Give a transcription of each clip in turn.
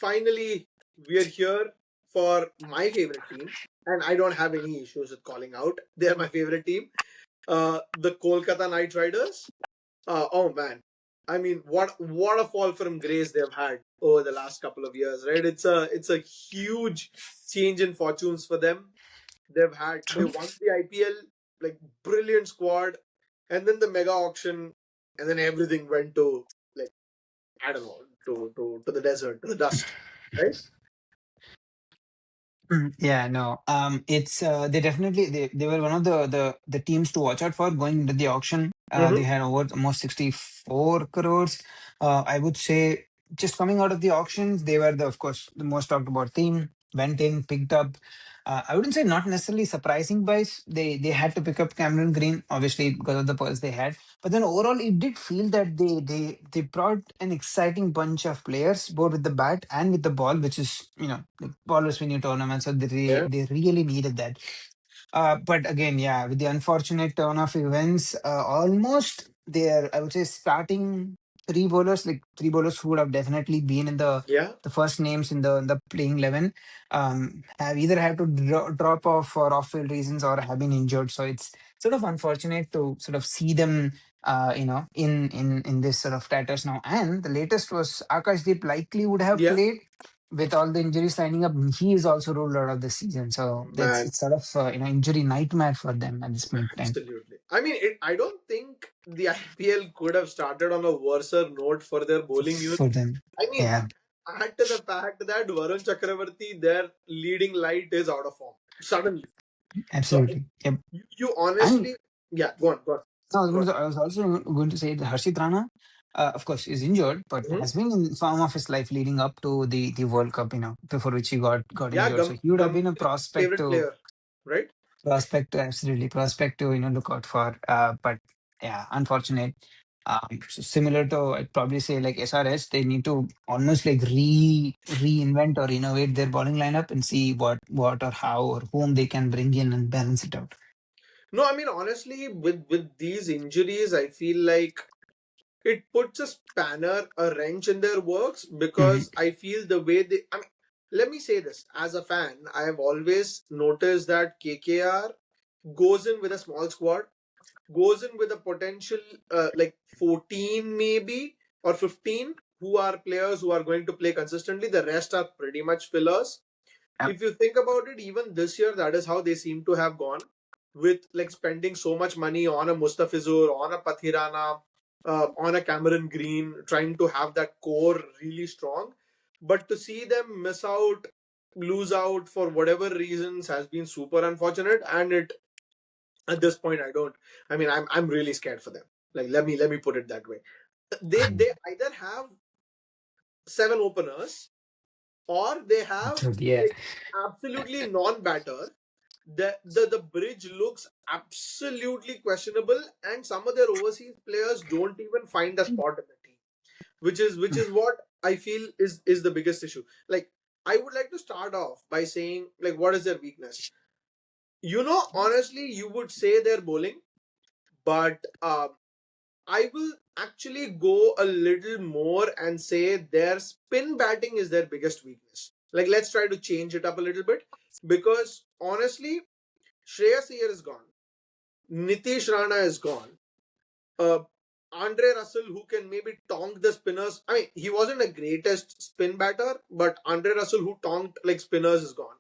finally, we're here for my favorite team, and I don't have any issues with calling out. They're my favorite team, the Kolkata Knight Riders. Oh man, I mean, what a fall from grace they've had over the last couple of years, right? It's a huge change in fortunes for them. They True. won the IPL, like brilliant squad, and then the mega auction, and then everything went to, like, I don't know, to the desert, to the dust, right? Yeah, no. It's they definitely they were one of the teams to watch out for going into the auction. They Mm-hmm. had over almost 64 crores. I would say just coming out of the auctions, they were of course the most talked about team. Went in, picked up. I wouldn't say not necessarily surprising buys. They had to pick up Cameron Green, obviously because of the purse they had. But then overall, it did feel that they brought an exciting bunch of players, both with the bat and with the ball, which is like ballers win your tournament, so Yeah. they really needed that. But again, yeah, with the unfortunate turn of events, almost their I would say starting three bowlers who would have definitely been in Yeah. the first names in the playing 11, have either had to drop off for off-field reasons or have been injured. So it's sort of unfortunate to sort of see them, in this sort of status now. And the latest was Akashdeep likely would have Yeah. played with all the injuries lining up. He is also ruled out of the season. So that's Man, it's sort of injury nightmare for them at this point in time. absolutely. I mean, I don't think the IPL could have started on a worser note for their bowling unit. For them. I mean, Yeah, add to the fact that Varun Chakravarti, their leading light, is out of form suddenly. So absolutely. Yep. you And honestly, yeah, no, go on. I was also going to say that Harshit Rana, of course, is injured, but Mhm. has been in form of his life leading up to the World Cup, before which he got Yeah, injured. So he would have been a Gambhir's favorite player, right? absolutely prospect to look out for. But yeah, unfortunate. Similar to, I'd probably say, like SRS, they need to almost like reinvent or innovate their bowling lineup and see what or how or whom they can bring in and balance it out. No, I mean, honestly, with these injuries, I feel like it puts a spanner, a wrench in their works, Mhm. because I feel the way they. I mean, let me say this as a fan, I have always noticed that KKR goes in with a small squad, goes in with a potential, like 14 maybe or 15, who are players who are going to play consistently. The rest are pretty much fillers. Yep. If you think about it, even this year, that is how they seem to have gone, with like spending so much money on a Mustafizur, on a Pathirana, on a Cameron Green, trying to have that core really strong. But to see them miss out, lose out for whatever reasons has been super unfortunate. And it, at this point, I don't. I mean, I'm really scared for them. Like, let me put it that way. They either have seven openers, or they have Absolutely, yeah. like absolutely non-batter. The bridge looks absolutely questionable, and some of their overseas players don't even find a spot in the team, which is what I feel is the biggest issue. Like, I would like to start off by saying, like, what is their weakness? Honestly, you would say they're bowling, but I will actually go a little more and say their spin batting is their biggest weakness. Like, let's try to change it up a little bit, because honestly, Shreyas Iyer is gone. Nitish Rana is gone. Uh, Andre Russell, who can maybe tonk the spinners. I mean, he wasn't the greatest spin batter, but Andre Russell, who tonked like spinners, is gone.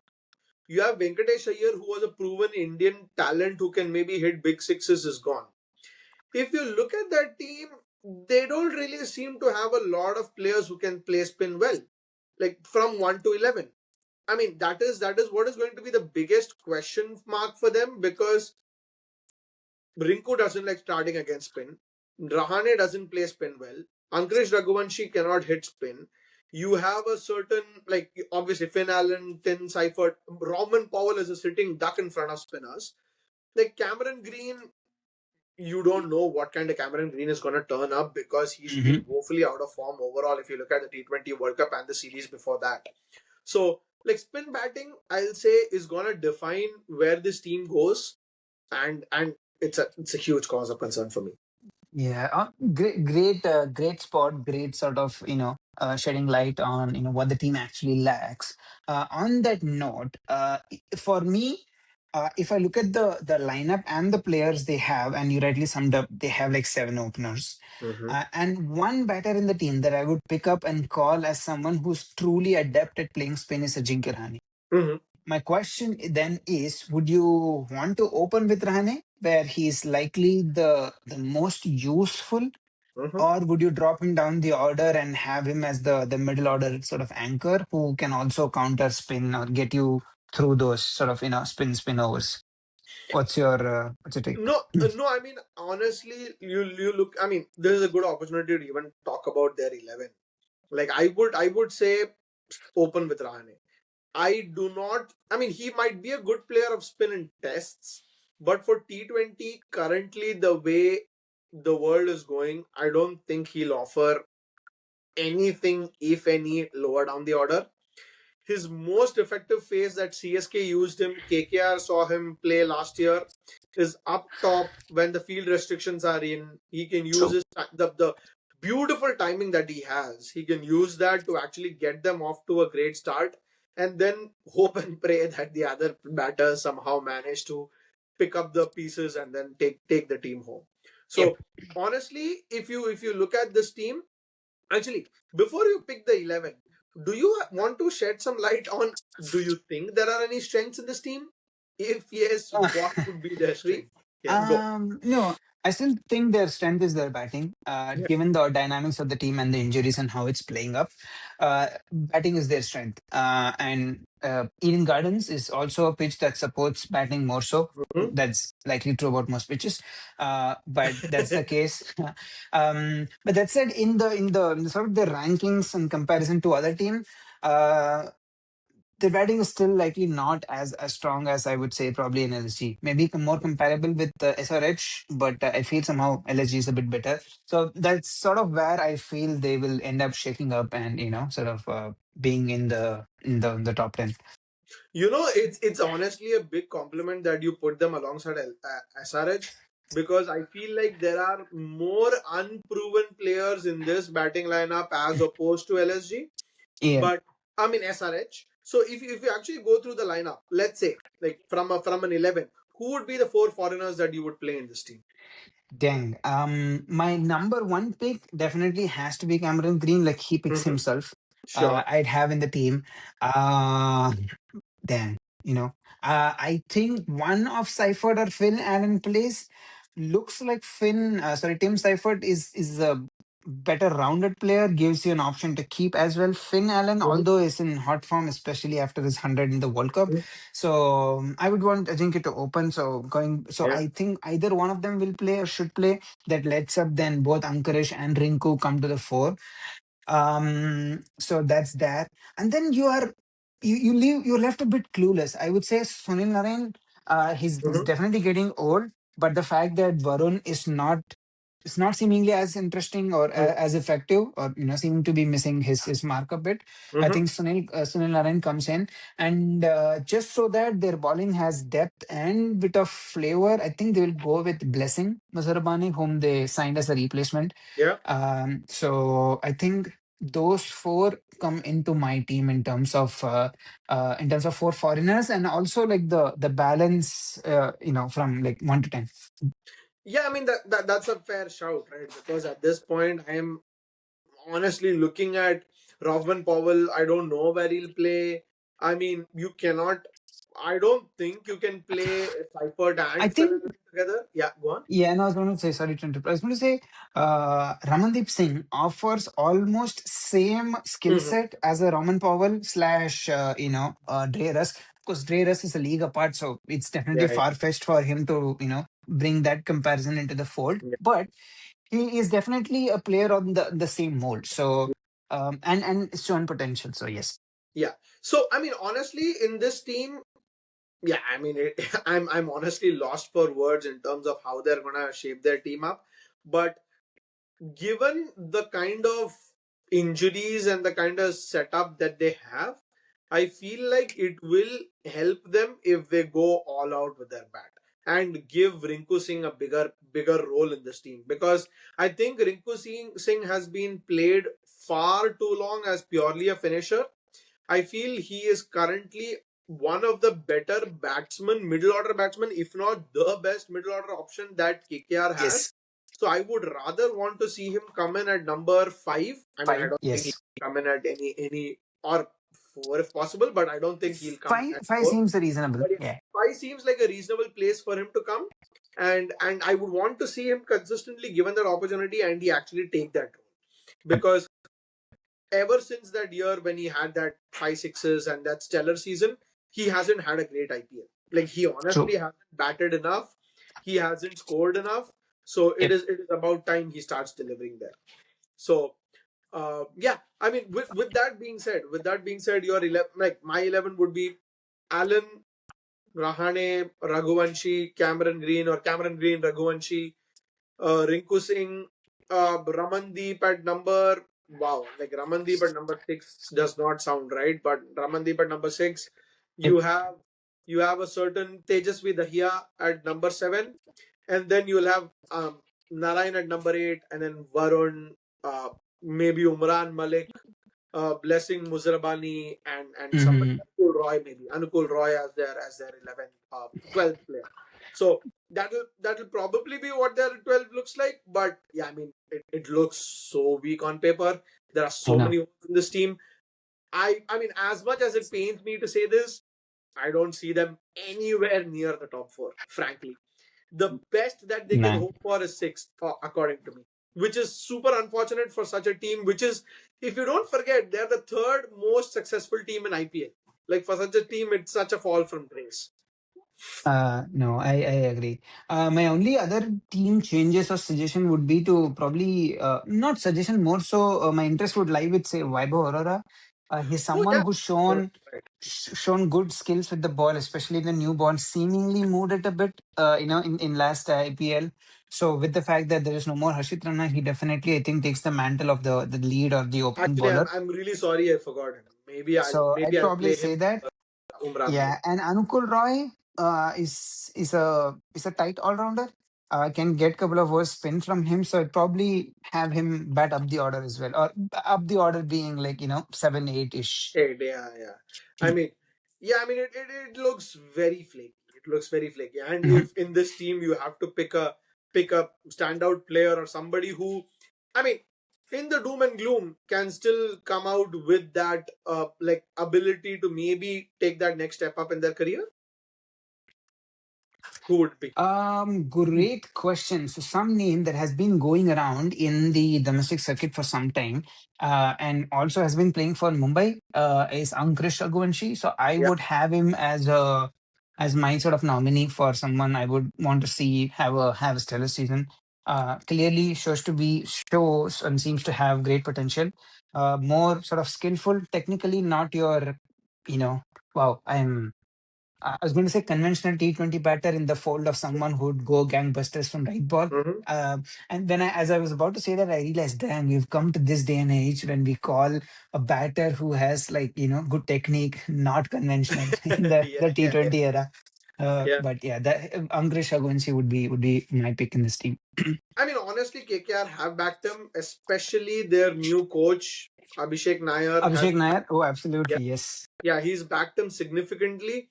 You have Venkatesh Iyer, who was a proven Indian talent who can maybe hit big sixes, is gone. If you look at that team, they don't really seem to have a lot of players who can play spin well, like from 1 to 11. I mean, that is what is going to be the biggest question mark for them, because Rinku doesn't like starting against spin. Rahane doesn't play spin well. Ankush Raghuvanshi cannot hit spin. You have a certain, like, obviously Finn Allen, Tin Seifert, Roman Powell is a sitting duck in front of spinners. Like Cameron Green, you don't know what kind of Cameron Green is going to turn up, because he's been Mhm. woefully out of form overall if you look at the T20 World Cup and the series before that. So, like, spin batting, I'll say, is going to define where this team goes, and it's a huge cause of concern for me. Yeah, great spot, great sort of shedding light on what the team actually lacks. On that note, for me, if I look at the lineup and the players they have, and you rightly summed up, they have like seven openers. Mm-hmm. And one batter in the team that I would pick up and call as someone who's truly adept at playing spin is Ajinkya Rahane. Mm-hmm. My question then is, would you want to open with Rahane, where he's likely the most useful, Mm-hmm. or would you drop him down the order and have him as the middle order sort of anchor who can also counter spin or get you through those sort of spin overs? What's your take? No, no. I mean, honestly, you look. I mean, this is a good opportunity to even talk about their 11. Like I would say, open with Rahane. I do not. I mean, he might be a good player of spin in tests, but for T20 currently, the way the world is going, I don't think he'll offer anything, if any, lower down the order. His most effective phase that CSK used him, KKR saw him play last year, is up top when the field restrictions are in. He can use True. the beautiful timing that he has. He can use that to actually get them off to a great start, and then hope and pray that the other batters somehow manage to pick up the pieces and then take the team home. Yep. So honestly, if you look at this team, actually, before you pick the 11, do you want to shed some light on, do you think there are any strengths in this team? If yes, what would be their strength? Yeah, go. No, I still think their strength is their batting. Yeah. Given the dynamics of the team and the injuries and how it's playing up, batting is their strength. And Eden Gardens is also a pitch that supports batting more so. Mhm. That's likely true about most pitches, but that's the case. But that said, in the sort of the rankings in comparison to other team, uh, the batting is still likely not as strong as I would say probably in LSG. Maybe more comparable with SRH, but I feel somehow LSG is a bit better. So that's sort of where I feel they will end up shaking up and sort of being in the top 10. It's honestly a big compliment that you put them alongside SRH, because I feel like there are more unproven players in this batting lineup as opposed to LSG. Yeah. But I mean SRH. So if you actually go through the lineup, let's say like from an 11, who would be the four foreigners that you would play in this team? Dang. My number one pick definitely has to be Cameron Green. Like he picks Hmm. himself. Sure. I'd have in the team. Uh, Damn, I think one of Seifert or Finn Allen plays looks like Tim Seifert is a better rounded player, gives you an option to keep as well. Finn Allen, Mhm. although is in hot form, especially after his 100 in the World Cup. So I would want Ajinkya to open. So Yeah. I think either one of them will play or should play. That lets up then both Ankuresh and Rinku come to the fore. So that's that. And then you're left a bit clueless. I would say Sunil Narayan, he's Hmm. definitely getting old, but the fact that Varun is not seemingly as interesting or as effective, or seeming to be missing his mark a bit. I Hmm. think Sunil Narayan comes in, and just so that their bowling has depth and bit of flavor, I think they will go with Blessing Nazarbani, whom they signed as a replacement. Yeah. So I think those four come into my team in terms of four foreigners, and also like the balance from like 1 to 10. Yeah, I mean that's a fair shout, right? Because at this point, I am honestly looking at Rovman Powell. I don't know where he'll play. I mean, you cannot. I don't think you can play Seifert I and Finn think. together. Yeah, go on. Yeah, and I was going to say, sorry to interrupt. I was going to say, Ramandeep Singh offers almost same skill Hmm. set as a Roman Powell slash, Dre Russ. Of course, Dre Russ is a league apart, so it's definitely Yeah, yeah, far-fetched for him to, bring that comparison into the fold. yeah. But he is definitely a player on the same mold. So, and it's shown potential. So yes. Yeah. So I mean, honestly, in this team, yeah, I mean, I'm honestly lost for words in terms of how they're gonna shape their team up. But given the kind of injuries and the kind of setup that they have, I feel like it will help them if they go all out with their bat. and give Rinku Singh a bigger role in this team, because I think Rinku Singh has been played far too long as purely a finisher. I feel he is currently one of the better batsmen, middle order batsmen, if not the best middle order option that KKR has. Yes. So I would rather want to see him come in at number five. I mean, I Five. don't think Yes. he'll come in at any or four if possible, but I don't think he'll come Five. at Five four. seems reasonable. But yeah, Yeah. five seems like a reasonable place for him to come, and I would want to see him consistently given that opportunity, and he actually take that role, because ever since that year when he had that five sixes and that stellar season, he hasn't had a great IPL. Like, he True. honestly hasn't batted enough, he hasn't scored enough. So it Yep. is about time he starts delivering there. So yeah, I mean, with that being said, your 11, like my 11 would be Allen, Rahane, Raghuvanshi, Cameron Green, or Cameron Green, Raghuvanshi, Rinku Singh, Ramandeep at number. Wow, like Ramandeep at number six does not sound right, but Ramandeep at number six, Yep. you have you have a certain Tejasvi Dahiya at number seven, and then you'll have Narayan at number eight, and then Varun, maybe Umran Malik, Blessing Muzrabani, and somebody, Mm-hmm. Anukul Roy as their 11th, 12th player. So that'll probably be what their 12 looks like. But yeah, I mean, it looks so weak on paper. There are I so know. many holes in this team. I mean, as much as it pains me to say this, I don't see them anywhere near the top four, frankly. The best that they can Nah. hope for is sixth, according to me, which is super unfortunate for such a team. Which is, if you don't forget, they're the third most successful team in IPL. Like, for such a team, it's such a fall from grace. No, I agree. My only other team changes or suggestion would be to probably not suggestion, more so my interest would lie with say Vaibhav Aurora. He's Oh someone yeah, who's you're right. shown good skills with the ball, especially the new ball. Seemingly moved it a bit, in last IPL. So with the fact that there is no more Harshit Rana, he definitely I think takes the mantle of the lead or the opening Actually, I'm bowler. I'm really sorry I forgot him. Maybe I'll So maybe I'd I'll probably play him, say that. Umran Yeah, Malik. and Anukul Roy is a tight all rounder. Can get couple of overs spin from him, so I'd probably have him bat up the order as well, or up the order being like 7, 8 ish. Eight, yeah, yeah. I mean, yeah, I mean, it looks very flaky. It looks very flaky. And Mhm. if in this team you have to pick a standout player or somebody who, I mean, in the doom and gloom can still come out with that like ability to maybe take that next step up in their career, who would be? Great question. So some name that has been going around in the domestic circuit for some time, and also has been playing for Mumbai, is Ankush Raghuvanshi. So I Yeah. would have him as my sort of nominee for someone I would want to see have a stellar season. Clearly shows and seems to have great potential. More sort of skillful, technically not your, you know, wow, I was going to say conventional T20 batter in the fold of someone who'd go gangbusters from right ball. Mm-hmm. Uh, and then as I was about to say that, I realized, damn, we've come to this day and age when we call a batter who has good technique, not conventional in the, Yeah, the yeah, yeah, T20 era. yeah. But yeah, that Angrish Raghuvanshi would be my pick in this team. I mean, honestly, KKR have backed them, especially their new coach Abhishek Nair has. Abhishek Nair, oh, Yeah, absolutely, yes. yeah, he's backed them significantly.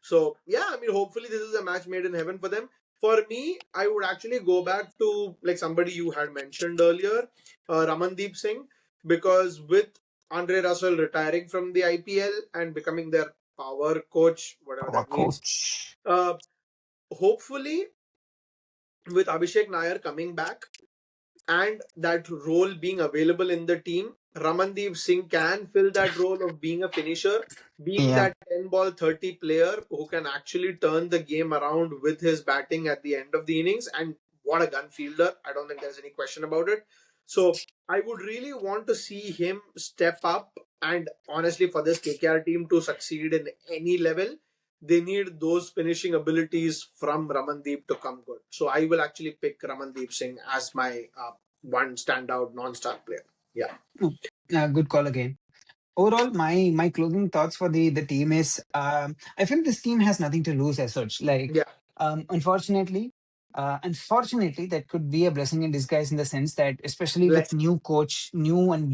So yeah, I mean, hopefully this is a match made in heaven for them. For me, I would actually go back to like somebody you had mentioned earlier, Ramandeep Singh, because with Andre Russell retiring from the IPL and becoming their power coach, whatever Our that means, coach. uh, hopefully with Abhishek Nair coming back and that role being available in the team, Ramandeep Singh can fill that role of being a finisher, being Yeah. that 10 ball 30 player who can actually turn the game around with his batting at the end of the innings. And what a gun fielder! I don't think there's any question about it. So I would really want to see him step up. And honestly, for this KKR team to succeed in any level, they need those finishing abilities from Ramandeep to come good. So I will actually pick Ramandeep Singh as my one standout non-star player. Yeah. Mm, good call again. Overall, my closing thoughts for the team is I feel this team has nothing to lose as such. Like Yeah. Unfortunately, that could be a blessing in disguise in the sense that, especially with Bless. new coach, new and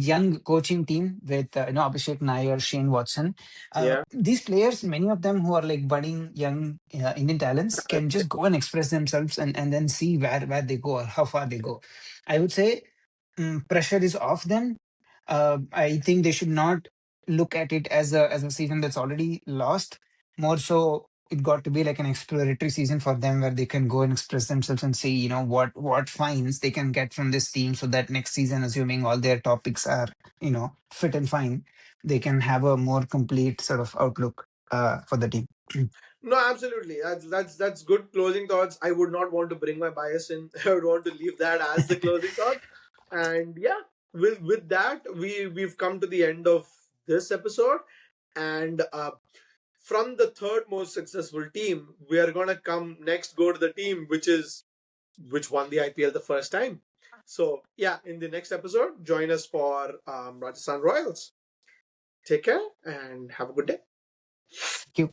young coaching team with Abhishek Nair, Shane Watson. Yeah. These players, many of them who are like budding young Indian talents, can just go and express themselves and then see where they go or how far they go. I would say pressure is off them. I think they should not look at it as a season that's already lost. More so, it got to be like an exploratory season for them where they can go and express themselves and see, what finds they can get from this team, so that next season, assuming all their topics are, fit and fine, they can have a more complete sort of outlook for the team. No, absolutely. That's good closing thoughts. I would not want to bring my bias in. I would want to leave that as the closing thought. And yeah, with that, we've come to the end of this episode. And from the third most successful team, we are gonna come next. Go to the team which won the IPL the first time. So yeah, in the next episode, join us for Rajasthan Royals. Take care and have a good day. Thank you.